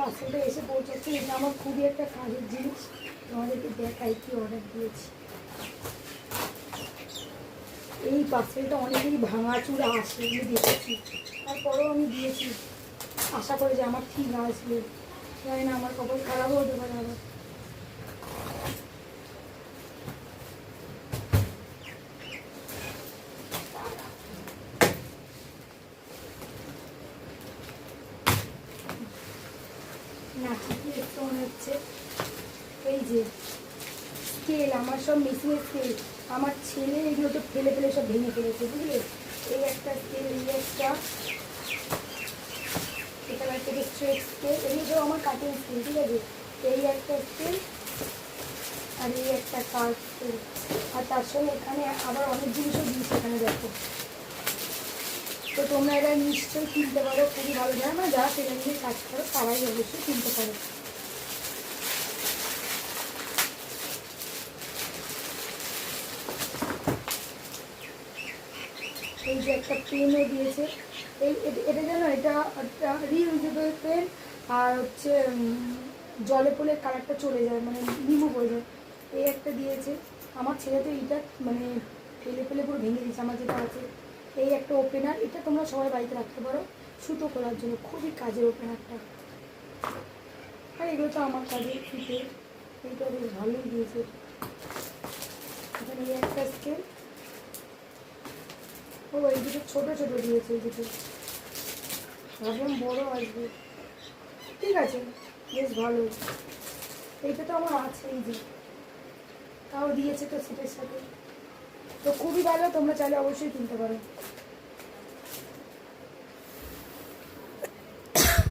পার্সেলটা এসে পৌঁছাচ্ছে। এটা আমার খুবই একটা কাজের জিনিস, তোমাদেরকে দেখাই কি অর্ডার দিয়েছি। এই পার্সেলটা অনেকেই ভাঙাচুরা আসে, আমি দেখেছি, তারপরেও আমি দিয়েছি আশা করে যে আমার ঠিক আসবে। জানি না, আমার কপাল খারাপও হতে পারে আবার। না ঠিকই একটু মনে হচ্ছে। এই যে স্কেল, আমার সব মেশিনের স্কেল, আমার ছেলে এগুলো তো ফেলে ফেলে সব ভেঙে ফেলেছে, বুঝলে। এই একটা স্কেল, এই একটা, এখানে থেকে স্ট্রেট স্কেল, এগুলো সব আমার কাটিং স্কেল, ঠিক আছে। এই একটা স্কেল আর এই একটা কার্ভ স্কেল, আর তার সঙ্গে এখানে আবার অনেক জিনিসও দিয়েছে এখানে, দেখো। তো তোমরা এটা নিশ্চয়ই কিনতে পারো, খুবই ভালো। যায় না, যারা সেটা নিয়ে কাজ করো তারাই অবশ্যই কিনতে পারো। এই যে একটা পেনও দিয়েছে, এটা জানো, এটা রিইউজেবল পেন, আর হচ্ছে জলে পড়লে কালারটা চলে যায়, মানে রিমুভ হয়ে যায়। এই একটা দিয়েছে। আমার ছেলে তো এইটা মানে ফেলে ফেলে পুরো ভেঙে দিয়েছে আমার যেটা আছে। এই একটা ওপেনার, এটা তোমরা সবাই বাড়িতে রাখতে পারো সুতো খোলার জন্য, খুবই কাজের ওপেনারটা। আর এগুলো তো আমার কাজে ফিতে, এইটা বেশ ভালোই দিয়েছে। এখানে এই একটা স্কেল, ও এই দুটো ছোটো ছোটো দিয়েছে, এই দুটো ভাবলাম বড় আসবে। ঠিক আছে, বেশ ভালো। এইটা তো আমার আছে, এই যে তাও দিয়েছে তো সেটার সাথে, তো খুবই ভালো। তোমরা চাইলে অবশ্যই কিনতে পারো।